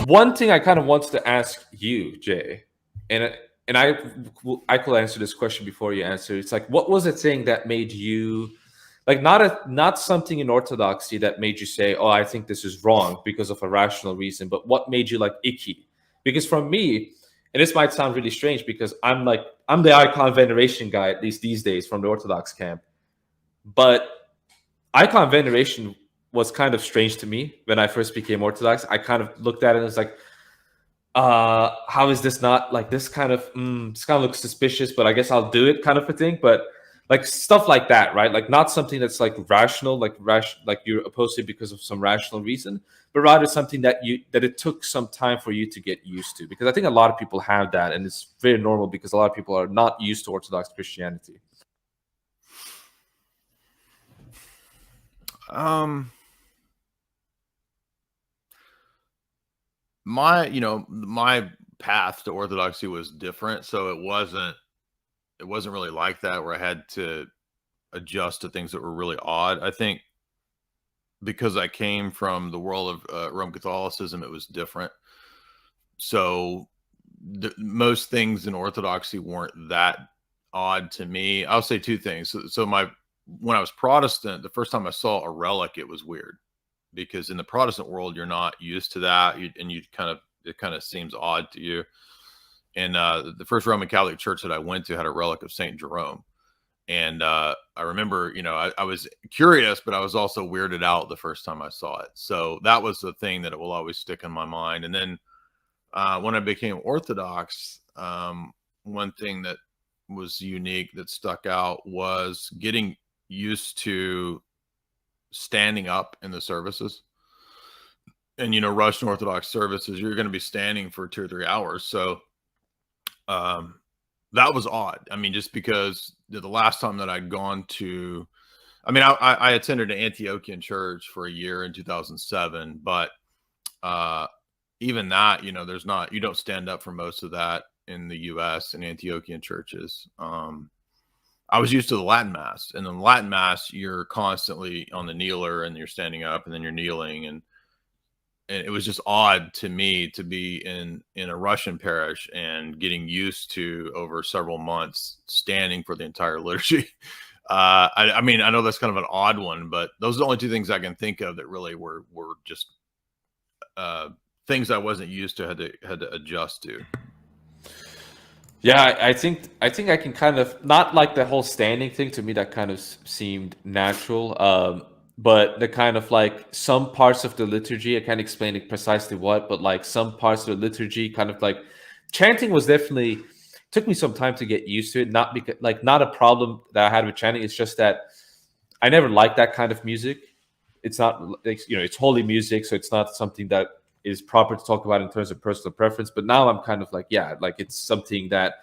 One thing I kind of wanted to ask you, Jay, and and I could answer this question before you answer. It's like, what was the thing that made you like not something in Orthodoxy that made you say, "Oh, I think this is wrong" because of a rational reason, but what made you like icky? Because from me, and this might sound really strange because I'm the icon veneration guy, at least these days, from the Orthodox camp, but icon veneration was kind of strange to me when I first became Orthodox. I kind of looked at it and was like, how is this not like this kind of this kind of looks suspicious, but I guess I'll do it kind of a thing. But like stuff like that, right? Like not something that's like rational, like you're opposed to it because of some rational reason, but rather something that it took some time for you to get used to. Because I think a lot of people have that, and it's very normal because a lot of people are not used to Orthodox Christianity. My path to Orthodoxy was different, so it wasn't really like that where I had to adjust to things that were really odd. I think because I came from the world of Roman Catholicism, it was different. So most things in Orthodoxy weren't that odd to me. I'll say two things. So when I was Protestant, the first time I saw a relic, it was weird because in the Protestant world, you're not used to that, it kind of seems odd to you. And the first Roman Catholic church that I went to had a relic of Saint Jerome. And I remember, I was curious, but I was also weirded out the first time I saw it. So that was the thing that it will always stick in my mind. And then when I became Orthodox, one thing that was unique that stuck out was getting used to standing up in the services. And, Russian Orthodox services, you're going to be standing for 2 or 3 hours. So that was odd. I mean, just because the last time that I'd gone to, I attended an Antiochian church for a year in 2007, but even that, you don't stand up for most of that in the US and Antiochian churches. I was used to the Latin Mass, and in the Latin Mass, you're constantly on the kneeler and you're standing up and then you're kneeling. And it was just odd to me to be in a Russian parish and getting used to over several months standing for the entire liturgy. I mean, I know that's kind of an odd one, but those are the only two things I can think of that really were just things I wasn't used to, had to adjust to. Yeah, I think I can kind of not like the whole standing thing. To me, that kind of seemed natural. But the kind of like some parts of the liturgy, I can't explain it precisely what, but like some parts of the liturgy, kind of like chanting was definitely took me some time to get used to it. Not because like not a problem that I had with chanting. It's just that I never liked that kind of music. It's not like, it's holy music, so it's not something that is proper to talk about in terms of personal preference. But now I'm kind of like, yeah, like it's something that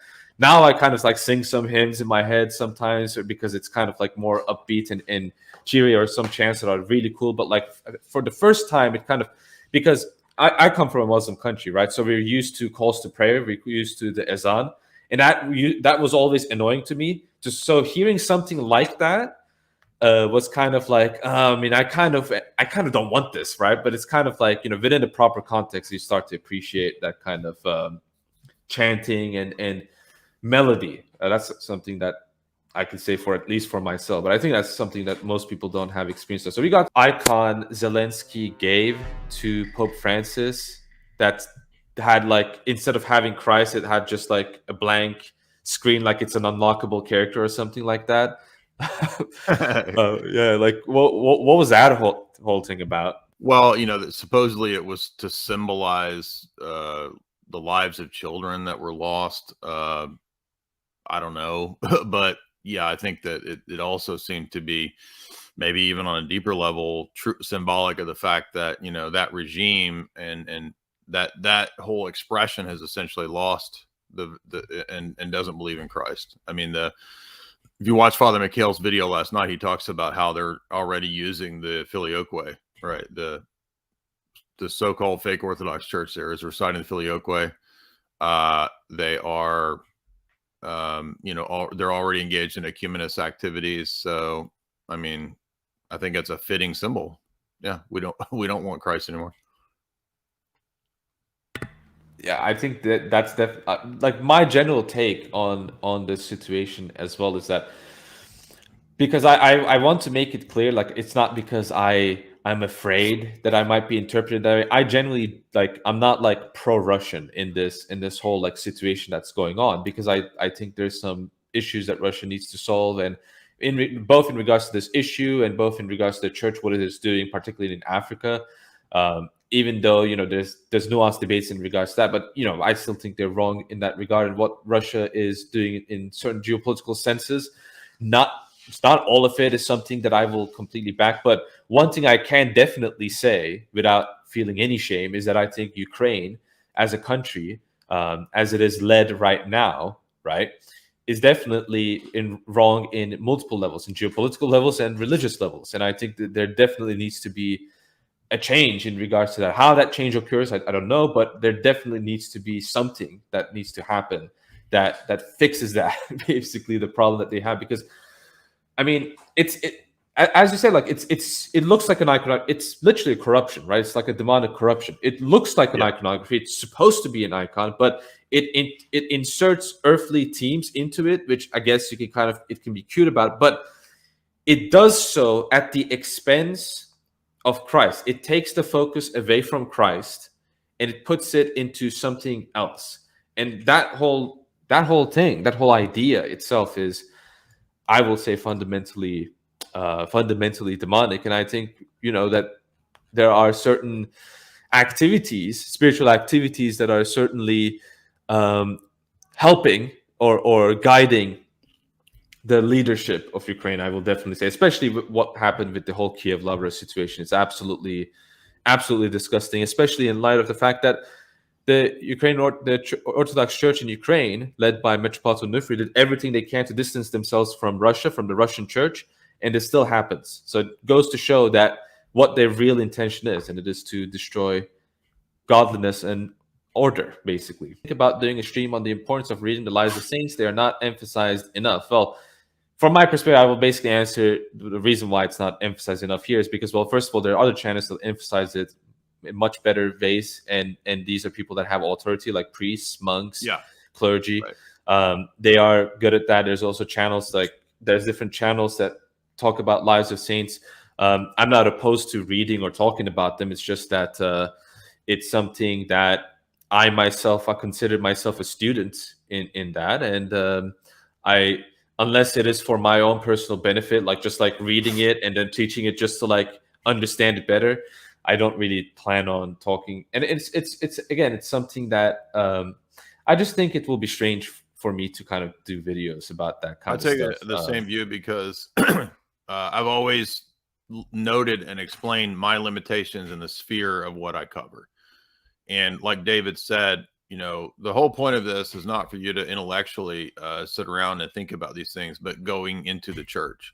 now I kind of like sing some hymns in my head sometimes because it's kind of like more upbeat and cheery, or some chants that are really cool. But like for the first time, it kind of, because I come from a Muslim country, right? So we're used to calls to prayer, we're used to the azan, and that was always annoying to me. Just so hearing something like that was kind of like, I mean, I kind of don't want this, right? But it's kind of like, within the proper context, you start to appreciate that kind of chanting and melody. That's something that I can say for at least for myself, but I think that's something that most people don't have experience with. So we got icon Zelensky gave to Pope Francis that had like, instead of having Christ, it had just like a blank screen, like it's an unlockable character or something like that. Yeah, like what was that whole thing about? Well, supposedly it was to symbolize the lives of children that were lost. I don't know, but yeah, I think that it also seemed to be maybe even on a deeper level, symbolic of the fact that that regime and that whole expression has essentially lost and doesn't believe in Christ. I mean, if you watch Father McHale's video last night, he talks about how they're already using the Filioque, right? The so-called fake Orthodox church there is reciting the Filioque. They are, they're already engaged in ecumenist activities. So, I mean, I think it's a fitting symbol. Yeah, we don't want Christ anymore. Yeah, I think that's like my general take on this situation as well is that because I want to make it clear, like it's not because I'm afraid that I might be interpreted that way. I generally like I'm not like pro-Russian in this whole like situation that's going on, because I think there's some issues that Russia needs to solve, and both in regards to this issue and both in regards to the church, what it is doing, particularly in Africa. Even though there's nuanced debates in regards to that, but I still think they're wrong in that regard, and what Russia is doing in certain geopolitical senses. Not It's not all of it is something that I will completely back, but one thing I can definitely say without feeling any shame is that I think Ukraine as a country, as it is led right now, right, is definitely wrong in multiple levels, in geopolitical levels and religious levels. And I think that there definitely needs to be a change in regards to that. How that change occurs, I don't know, but there definitely needs to be something that needs to happen that fixes that basically the problem that they have. Because I mean, as you said, like it looks like an icon. It's literally a corruption, right? It's like a demonic corruption. It looks like an Yeah. iconography. It's supposed to be an icon, but it inserts earthly themes into it, which I guess you can it can be cute about, but it does so at the expense of Christ. It takes the focus away from Christ and it puts it into something else. And that whole idea itself is, I will say, fundamentally demonic. And I think that there are certain activities, spiritual activities, that are certainly um, helping or guiding the leadership of Ukraine. I will definitely say, especially with what happened with the whole Kiev Lavra situation. It's absolutely disgusting, especially in light of the fact that the Orthodox Church in Ukraine, led by Metropolitan Nufri, did everything they can to distance themselves from Russia, from the Russian Church, and it still happens. So it goes to show that what their real intention is, and it is to destroy godliness and order, basically. Think about doing a stream on the importance of reading the lives of saints. They are not emphasized enough. Well, from my perspective, I will basically answer the reason why it's not emphasized enough here is because, well, first of all, there are other channels that emphasize it in much better ways, and these are people that have authority, like priests, monks, Yeah. clergy. Right. They are good at that. There's also channels there's different channels that talk about lives of saints. I'm not opposed to reading or talking about them. It's just that it's something that I consider myself a student in that, and I unless it is for my own personal benefit, like just like reading it and then teaching it just to like understand it better, I don't really plan on talking. And it's again, it's something that I just think it will be strange for me to kind of do videos about that kind I of take stuff. the same view because I've always noted and explained my limitations in the sphere of what I cover. And like David said, the whole point of this is not for you to intellectually sit around and think about these things, but going into the church.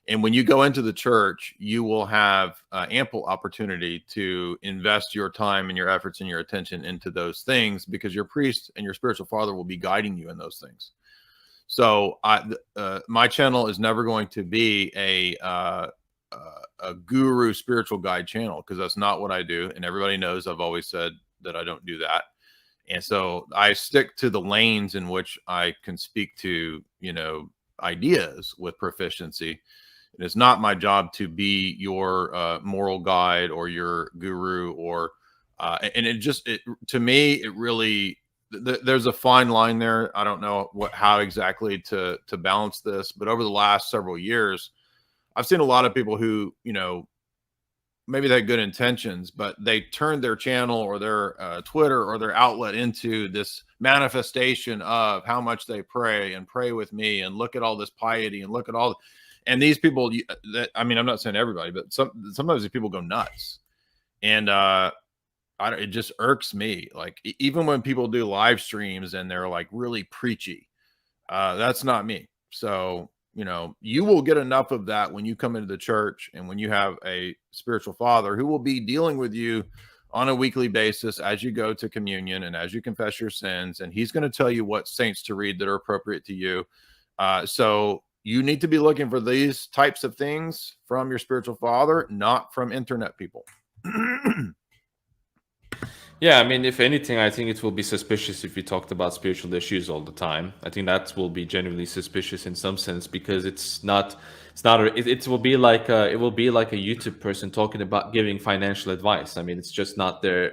And when you go into the church, you will have ample opportunity to invest your time and your efforts and your attention into those things, because your priest and your spiritual father will be guiding you in those things. So my channel is never going to be a guru spiritual guide channel, because that's not what I do. And everybody knows I've always said that I don't do that. And so I stick to the lanes in which I can speak to, ideas with proficiency. And it's not my job to be your moral guide or your guru and to me, it really, there's a fine line there. I don't know how exactly to balance this, but over the last several years, I've seen a lot of people who, maybe they had good intentions, but they turned their channel or their Twitter or their outlet into this manifestation of how much they pray and pray with me and look at all this piety and look at all. And these people, I'm not saying everybody, but sometimes these people go nuts. And it just irks me. Like, even when people do live streams and they're like really preachy, that's not me. So, you will get enough of that when you come into the church and when you have a spiritual father who will be dealing with you on a weekly basis as you go to communion and as you confess your sins. And he's going to tell you what saints to read that are appropriate to you. So you need to be looking for these types of things from your spiritual father, not from internet people. Yeah, I mean, if anything, I think it will be suspicious if we talked about spiritual issues all the time. I think that will be genuinely suspicious in some sense because it will be like a YouTube person talking about giving financial advice. I mean, it's just not their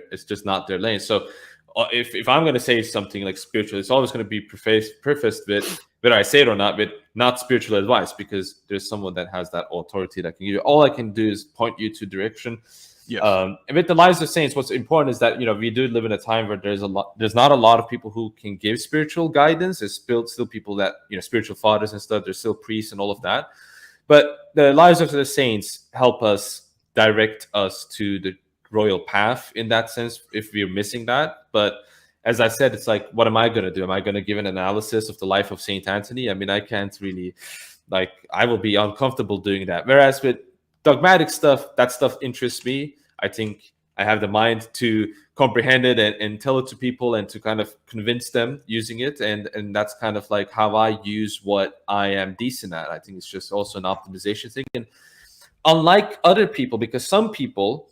lane. So if I'm going to say something like spiritual, it's always going to be prefaced with whether I say it or not, with not spiritual advice, because there's someone that has that authority that can give you. All I can do is point you to direction. Yes. And with the lives of saints, what's important is that we do live in a time where there's not a lot of people who can give spiritual guidance. There's still people that spiritual fathers and stuff. There's still priests and all of that, but the lives of the saints help us direct us to the royal path in that sense if we're missing that. But as I said, it's like, what am I going to do? Am I going to give an analysis of the life of Saint Anthony? I mean, I can't really, I will be uncomfortable doing that. Whereas with dogmatic stuff, that stuff interests me. I think I have the mind to comprehend it and tell it to people and to kind of convince them using it. And that's kind of like how I use what I am decent at. I think it's just also an optimization thing. And unlike other people, because some people,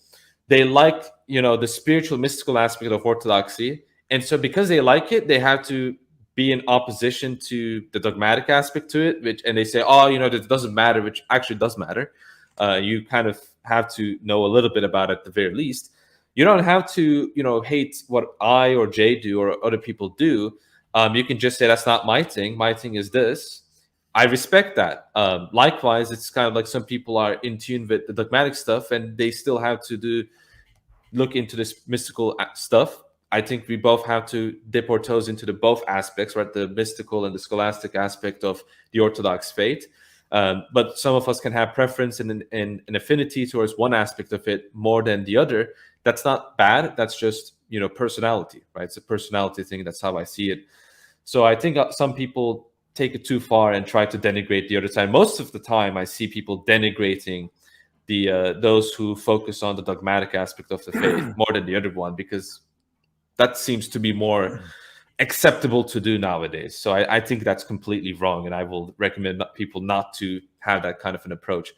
they like, the spiritual mystical aspect of Orthodoxy. And so because they like it, they have to be in opposition to the dogmatic aspect to it, and they say, oh, that doesn't matter, which actually does matter. You kind of have to know a little bit about it at the very least. You don't have to, hate what I or Jay do or other people do. You can just say, that's not my thing. My thing is this. I respect that. Likewise, it's kind of like some people are in tune with the dogmatic stuff and they still have to look into this mystical stuff. I think we both have to dip our toes into the both aspects, right? The mystical and the scholastic aspect of the Orthodox faith. But some of us can have preference and an affinity towards one aspect of it more than the other. That's not bad. That's just, personality, right? It's a personality thing. That's how I see it. So I think some people take it too far and try to denigrate the other side. Most of the time, I see people denigrating those who focus on the dogmatic aspect of the faith more than the other one, because that seems to be more acceptable to do nowadays. So I think that's completely wrong, and I will recommend people not to have that kind of an approach.